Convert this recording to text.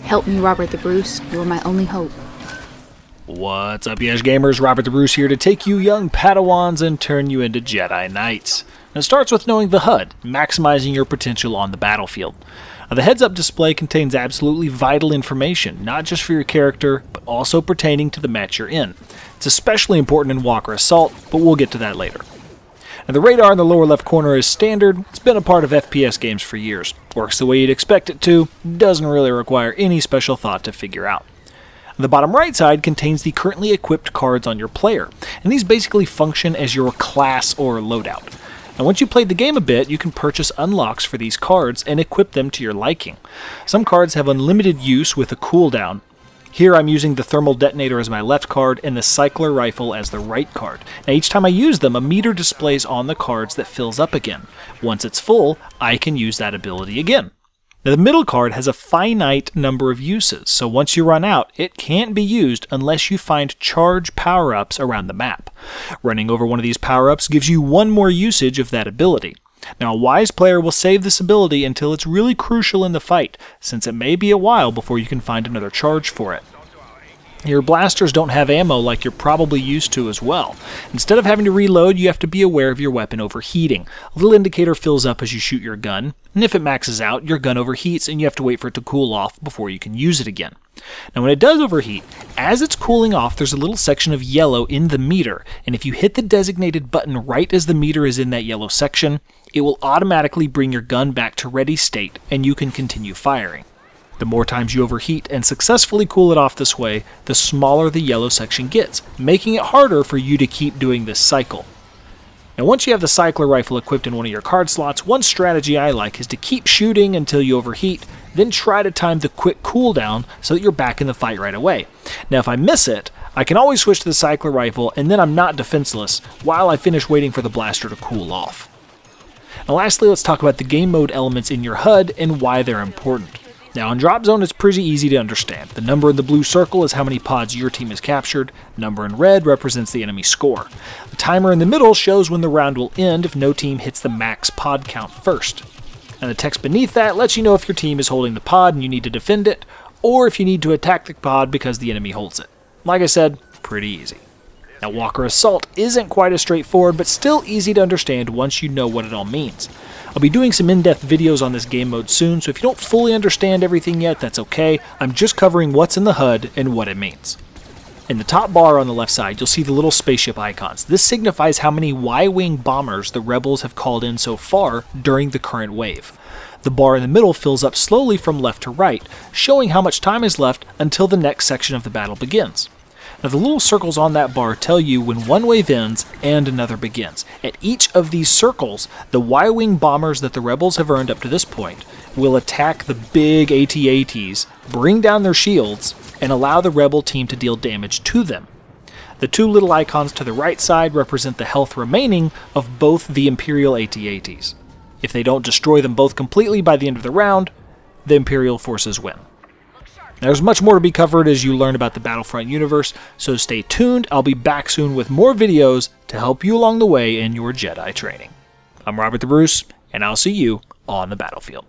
Help me, Robert the Bruce. You are my only hope. What's up, YeshGamers? Robert the Bruce here to take you young Padawans and turn you into Jedi Knights. And it starts with knowing the HUD, maximizing your potential on the battlefield. The heads-up display contains absolutely vital information, not just for your character, but also pertaining to the match you're in. It's especially important in Walker Assault, but we'll get to that later. Now, the radar in the lower left corner is standard. It's been a part of FPS games for years. Works the way you'd expect it to, doesn't really require any special thought to figure out. The bottom right side contains the currently equipped cards on your player, and these basically function as your class or loadout. And once you've played the game a bit, you can purchase unlocks for these cards and equip them to your liking. Some cards have unlimited use with a cooldown. Here I'm using the Thermal Detonator as my left card and the Cycler Rifle as the right card. Now each time I use them, a meter displays on the cards that fills up again. Once it's full, I can use that ability again. Now, the middle card has a finite number of uses, so once you run out, it can't be used unless you find charge power-ups around the map. Running over one of these power-ups gives you one more usage of that ability. Now, a wise player will save this ability until it's really crucial in the fight, since it may be a while before you can find another charge for it. Your blasters don't have ammo like you're probably used to as well. Instead of having to reload, you have to be aware of your weapon overheating. A little indicator fills up as you shoot your gun, and if it maxes out, your gun overheats and you have to wait for it to cool off before you can use it again. Now when it does overheat, as it's cooling off, there's a little section of yellow in the meter, and if you hit the designated button right as the meter is in that yellow section, it will automatically bring your gun back to ready state and you can continue firing. The more times you overheat and successfully cool it off this way, the smaller the yellow section gets, making it harder for you to keep doing this cycle. Now once you have the Cycler Rifle equipped in one of your card slots, one strategy I like is to keep shooting until you overheat, then try to time the quick cooldown so that you're back in the fight right away. Now if I miss it, I can always switch to the Cycler Rifle and then I'm not defenseless while I finish waiting for the blaster to cool off. Now lastly, let's talk about the game mode elements in your HUD and why they're important. Now in Drop Zone it's pretty easy to understand. The number in the blue circle is how many pods your team has captured, number in red represents the enemy score. The timer in the middle shows when the round will end if no team hits the max pod count first. And the text beneath that lets you know if your team is holding the pod and you need to defend it, or if you need to attack the pod because the enemy holds it. Like I said, pretty easy. Now Walker Assault isn't quite as straightforward, but still easy to understand once you know what it all means. I'll be doing some in-depth videos on this game mode soon, so if you don't fully understand everything yet, that's okay. I'm just covering what's in the HUD and what it means. In the top bar on the left side, you'll see the little spaceship icons. This signifies how many Y-wing bombers the rebels have called in so far during the current wave. The bar in the middle fills up slowly from left to right, showing how much time is left until the next section of the battle begins. Now the little circles on that bar tell you when one wave ends and another begins. At each of these circles, the Y-wing bombers that the rebels have earned up to this point will attack the big AT-ATs, bring down their shields, and allow the rebel team to deal damage to them. The two little icons to the right side represent the health remaining of both the Imperial AT-ATs. If they don't destroy them both completely by the end of the round, the Imperial forces win. There's much more to be covered as you learn about the Battlefront universe, so stay tuned. I'll be back soon with more videos to help you along the way in your Jedi training. I'm Robert the Bruce, and I'll see you on the battlefield.